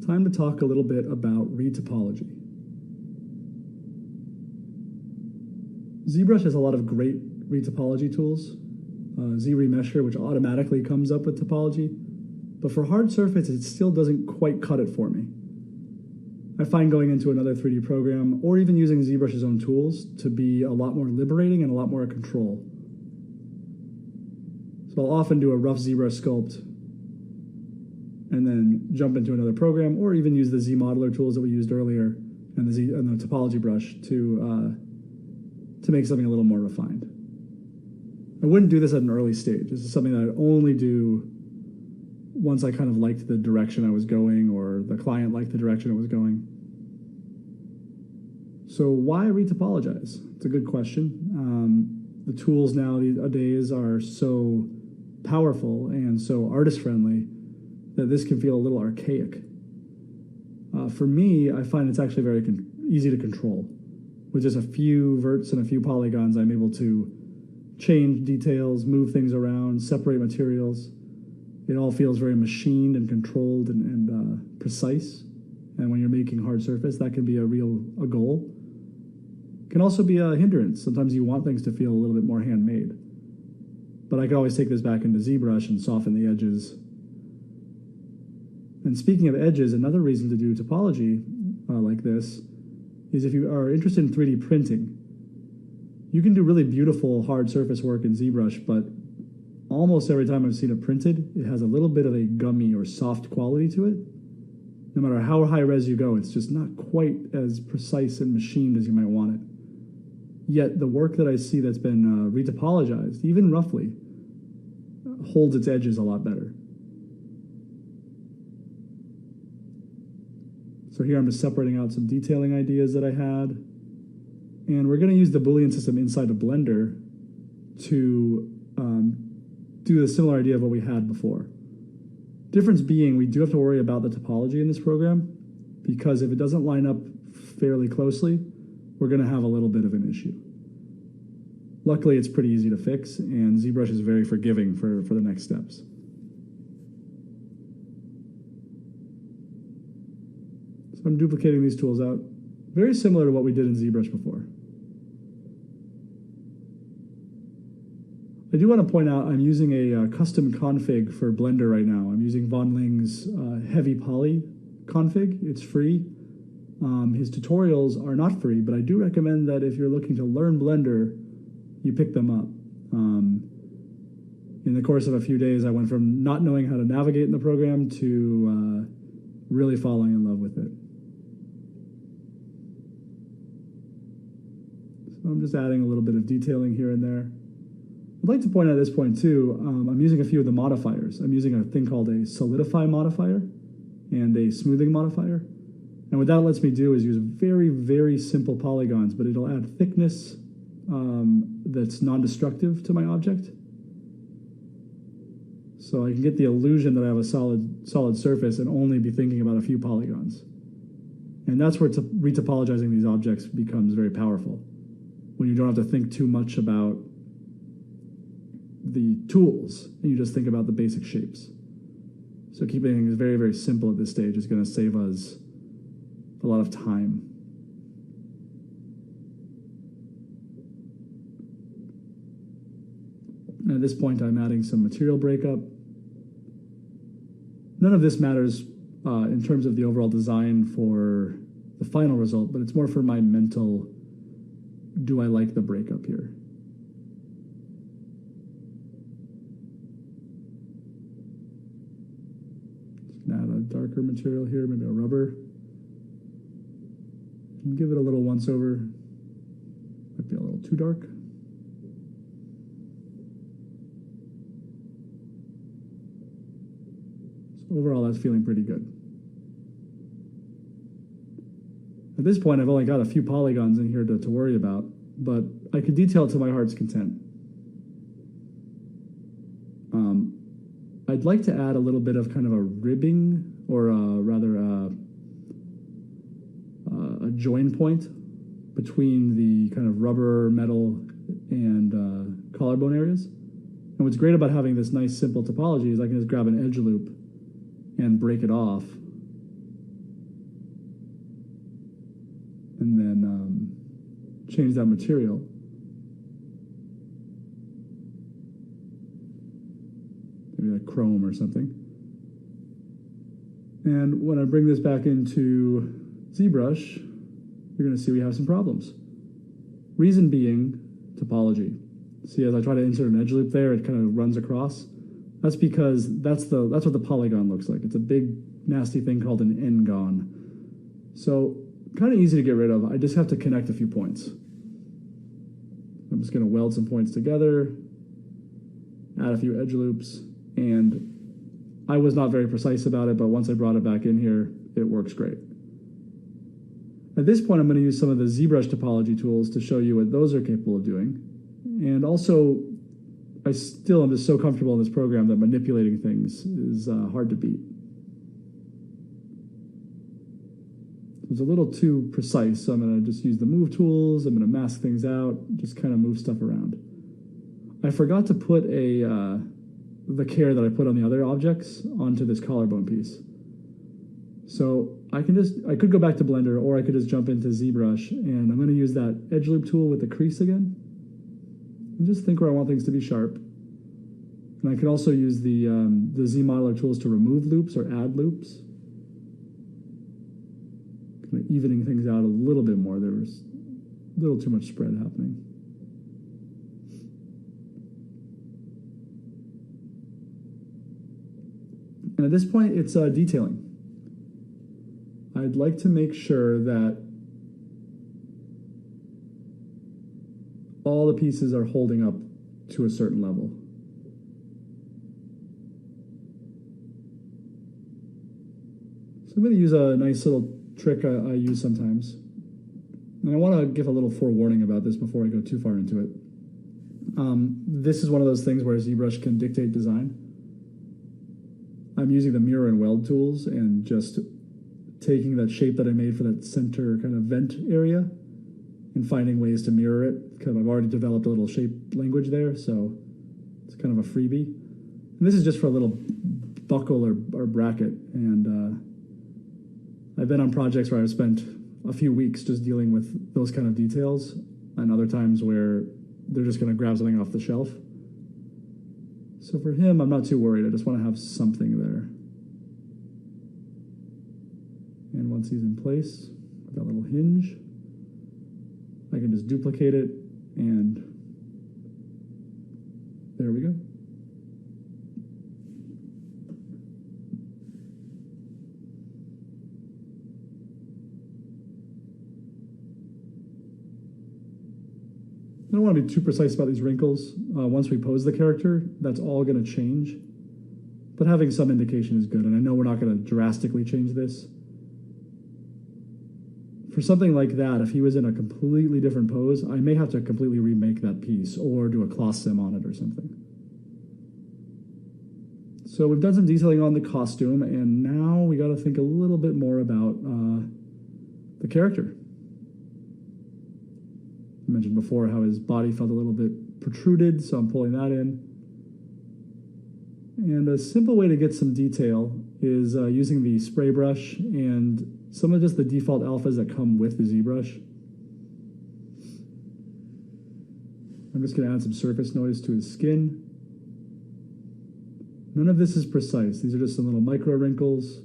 Time to talk a little bit about retopology. ZBrush has a lot of great retopology tools. ZRemesher, which automatically comes up with topology, but for hard surface, it still doesn't quite cut it for me. I find going into another 3D program, or even using ZBrush's own tools, to be a lot more liberating and a lot more control. So I'll often do a rough ZBrush sculpt and then jump into another program, or even use the ZModeler tools that we used earlier and the topology brush to make something a little more refined. I wouldn't do this at an early stage. This is something that I'd only do once I kind of liked the direction I was going, or the client liked the direction it was going. So why retopologize? It's a good question. The tools nowadays are so powerful and so artist-friendly that this can feel a little archaic. For me, I find it's actually very easy to control. With just a few verts and a few polygons, I'm able to change details, move things around, separate materials. It all feels very machined and controlled and precise. And when you're making hard surface, that can be a goal. It can also be a hindrance. Sometimes you want things to feel a little bit more handmade. But I could always take this back into ZBrush and soften the edges. And speaking of edges, another reason to do topology like this is if you are interested in 3D printing. You can do really beautiful hard surface work in ZBrush, but almost every time I've seen it printed, it has a little bit of a gummy or soft quality to it. No matter how high res you go, it's just not quite as precise and machined as you might want it. Yet the work that I see that's been retopologized, even roughly, holds its edges a lot better. So here I'm just separating out some detailing ideas that I had. And we're going to use the Boolean system inside of Blender to do a similar idea of what we had before. Difference being, we do have to worry about the topology in this program, because if it doesn't line up fairly closely, we're going to have a little bit of an issue. Luckily, it's pretty easy to fix, and ZBrush is very forgiving for the next steps. So I'm duplicating these tools out. Very similar to what we did in ZBrush before. I do want to point out I'm using a custom config for Blender right now. I'm using Von Ling's Heavy Poly config. It's free. His tutorials are not free, but I do recommend that if you're looking to learn Blender, you pick them up. In the course of a few days, I went from not knowing how to navigate in the program to really falling in love with it. So I'm just adding a little bit of detailing here and there. I'd like to point out at this point too, I'm using a few of the modifiers. I'm using a thing called a solidify modifier and a smoothing modifier. And what that lets me do is use very, very simple polygons, but it'll add thickness that's non-destructive to my object. So I can get the illusion that I have a solid surface and only be thinking about a few polygons. And that's where retopologizing these objects becomes very powerful, when you don't have to think too much about the tools, and you just think about the basic shapes. So keeping things very, very simple at this stage is going to save us a lot of time. And at this point, I'm adding some material breakup. None of this matters in terms of the overall design for the final result, but it's more for my mental, do I like the breakup here? Add a darker material here, maybe a rubber. And give it a little once over. Might be a little too dark. So overall, that's feeling pretty good. At this point, I've only got a few polygons in here to worry about, but I could detail it to my heart's content. I'd like to add a little bit of kind of a ribbing, or rather a join point between the kind of rubber, metal, and collarbone areas. And what's great about having this nice simple topology is I can just grab an edge loop and break it off and then change that material. Maybe like chrome or something. And when I bring this back into ZBrush, you're going to see we have some problems. Reason being topology. See, as I try to insert an edge loop there, it kind of runs across. That's because that's what the polygon looks like. It's a big, nasty thing called an n-gon. So kind of easy to get rid of. I just have to connect a few points. I'm just going to weld some points together, add a few edge loops, and I was not very precise about it, but once I brought it back in here, it works great. At this point, I'm going to use some of the ZBrush topology tools to show you what those are capable of doing. And also, I still am just so comfortable in this program that manipulating things is hard to beat. It's a little too precise, so I'm going to just use the move tools. I'm going to mask things out, just kind of move stuff around. I forgot to put the care that I put on the other objects onto this collarbone piece. So I could go back to Blender, or I could just jump into ZBrush, and I'm going to use that edge loop tool with the crease again, and just think where I want things to be sharp. And I can also use the ZModeler tools to remove loops or add loops, kind of evening things out a little bit more. There was a little too much spread happening. And at this point, it's detailing. I'd like to make sure that all the pieces are holding up to a certain level. So I'm going to use a nice little trick I use sometimes. And I want to give a little forewarning about this before I go too far into it. This is one of those things where ZBrush can dictate design. I'm using the mirror and weld tools and just taking that shape that I made for that center kind of vent area and finding ways to mirror it. Because I've already developed a little shape language there, so it's kind of a freebie. And this is just for a little buckle or bracket. And I've been on projects where I've spent a few weeks just dealing with those kind of details, and other times where they're just going to grab something off the shelf. So for him, I'm not too worried. I just want to have something there. And once he's in place, with that little hinge, I can just duplicate it, and there we go. I don't want to be too precise about these wrinkles. Once we pose the character, that's all going to change. But having some indication is good, and I know we're not going to drastically change this. For something like that, if he was in a completely different pose, I may have to completely remake that piece or do a cloth sim on it or something. So we've done some detailing on the costume, and now we got to think a little bit more about the character. I mentioned before how his body felt a little bit protruded, so I'm pulling that in. And a simple way to get some detail is using the spray brush and some of just the default alphas that come with the ZBrush. I'm just going to add some surface noise to his skin. None of this is precise. These are just some little micro wrinkles.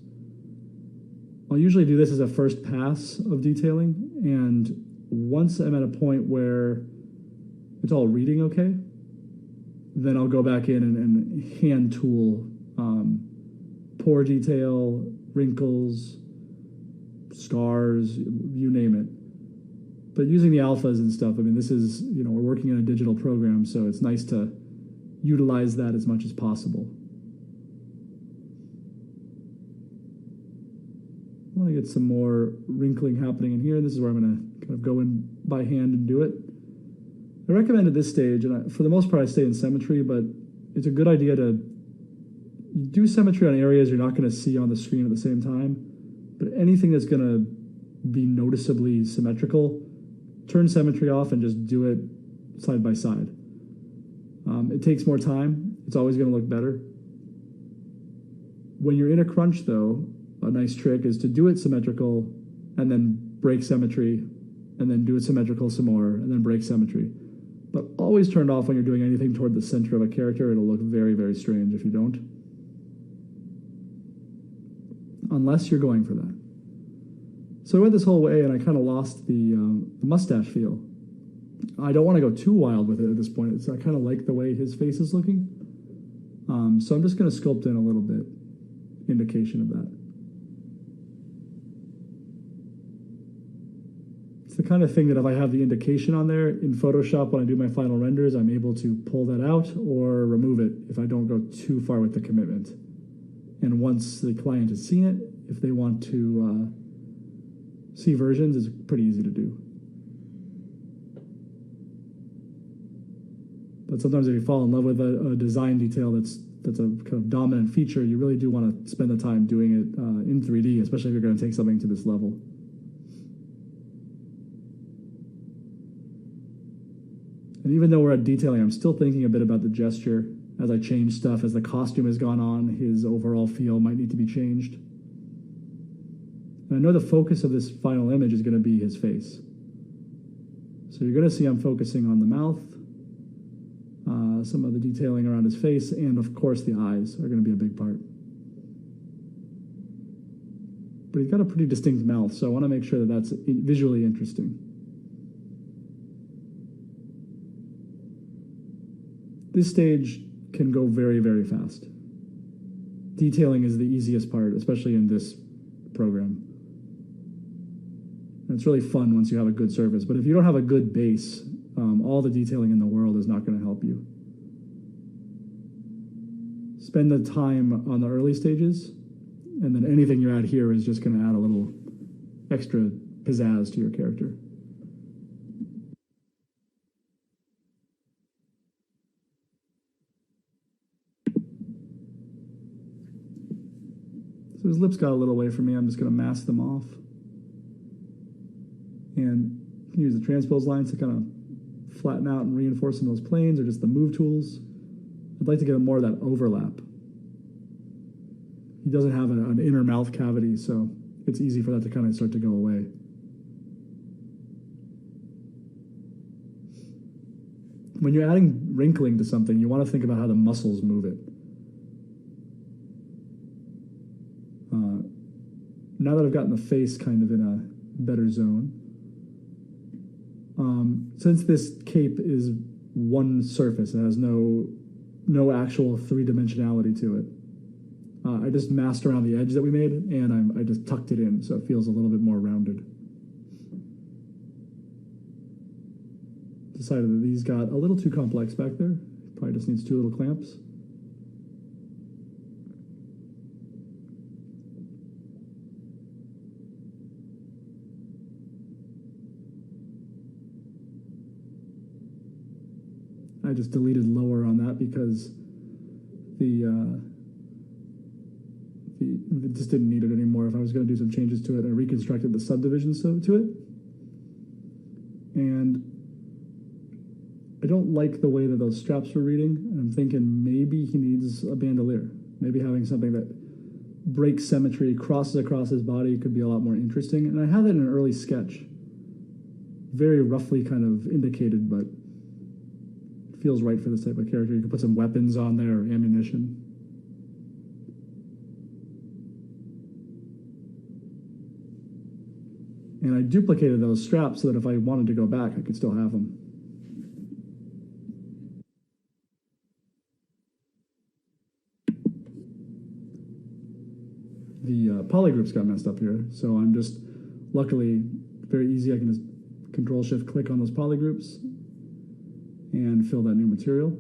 I'll usually do this as a first pass of detailing, and once I'm at a point where it's all reading okay, then I'll go back in and hand tool pore detail, wrinkles, scars, you name it. But using the alphas and stuff, I mean, this is, we're working in a digital program, so it's nice to utilize that as much as possible. I want to get some more wrinkling happening in here. This is where I'm going to kind of go in by hand and do it. I recommend at this stage, and for the most part I stay in symmetry, but it's a good idea to do symmetry on areas you're not going to see on the screen at the same time. But anything that's going to be noticeably symmetrical, turn symmetry off and just do it side by side. It takes more time. It's always going to look better. When you're in a crunch, though, a nice trick is to do it symmetrical and then break symmetry and then do it symmetrical some more, and then break symmetry. But always turned off when you're doing anything toward the center of a character. It'll look very, very strange if you don't. Unless you're going for that. So I went this whole way, and I kind of lost the mustache feel. I don't want to go too wild with it at this point. I kind of like the way his face is looking. So I'm just going to sculpt in a little bit, indication of that. It's the kind of thing that if I have the indication on there in Photoshop when I do my final renders, I'm able to pull that out or remove it if I don't go too far with the commitment. And once the client has seen it, if they want to see versions, it's pretty easy to do. But sometimes if you fall in love with a design detail that's a kind of dominant feature, you really do want to spend the time doing it in 3D, especially if you're going to take something to this level. And even though we're at detailing, I'm still thinking a bit about the gesture as I change stuff. As the costume has gone on, his overall feel might need to be changed. And I know the focus of this final image is going to be his face. So you're going to see I'm focusing on the mouth, some of the detailing around his face, and of course the eyes are going to be a big part. But he's got a pretty distinct mouth, so I want to make sure that that's visually interesting. This stage can go very, very fast. Detailing is the easiest part, especially in this program. And it's really fun once you have a good surface. But if you don't have a good base, all the detailing in the world is not going to help you. Spend the time on the early stages, and then anything you add here is just going to add a little extra pizzazz to your character. So his lips got a little away from me. I'm just going to mask them off. And you can use the transpose lines to kind of flatten out and reinforce some of those planes, or just the move tools. I'd like to get more of that overlap. He doesn't have an inner mouth cavity, so it's easy for that to kind of start to go away. When you're adding wrinkling to something, you want to think about how the muscles move it. Now that I've gotten the face kind of in a better zone, since this cape is one surface, it has no actual three-dimensionality to it, I just masked around the edge that we made, and I just tucked it in so it feels a little bit more rounded. Decided that these got a little too complex back there. Probably just needs two little clamps. I just deleted lower on that because it just didn't need it anymore. If I was going to do some changes to it, I reconstructed the subdivisions to it. And I don't like the way that those straps were reading. And I'm thinking maybe he needs a bandolier. Maybe having something that breaks symmetry, crosses across his body could be a lot more interesting. And I had that in an early sketch. Very roughly kind of indicated, but feels right for this type of character. You could put some weapons on there, or ammunition. And I duplicated those straps so that if I wanted to go back, I could still have them. The poly groups got messed up here, so I'm just, luckily, very easy. I can just Control-Shift-Click on those poly groups and fill that new material.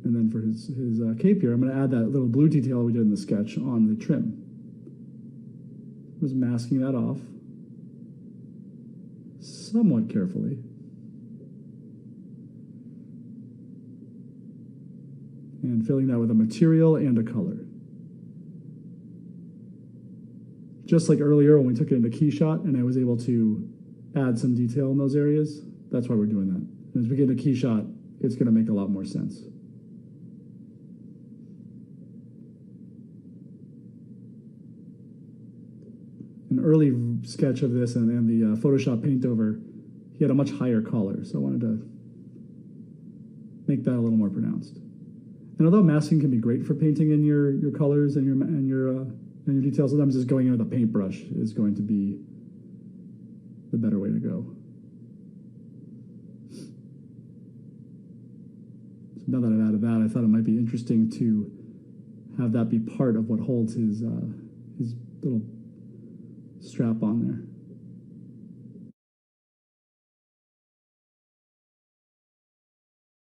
And then for his cape here, I'm going to add that little blue detail we did in the sketch on the trim. Just masking that off somewhat carefully. And filling that with a material and a color. Just like earlier when we took it into Keyshot and I was able to add some detail in those areas, that's why we're doing that. And as we get into Keyshot, it's going to make a lot more sense. an early sketch of this and the Photoshop paint over, he had a much higher collar. So I wanted to make that a little more pronounced. And although masking can be great for painting in your colors and your details, sometimes just going in with a paintbrush is going to be the better way to go. So now that I've added that, I thought it might be interesting to have that be part of what holds his little strap on there.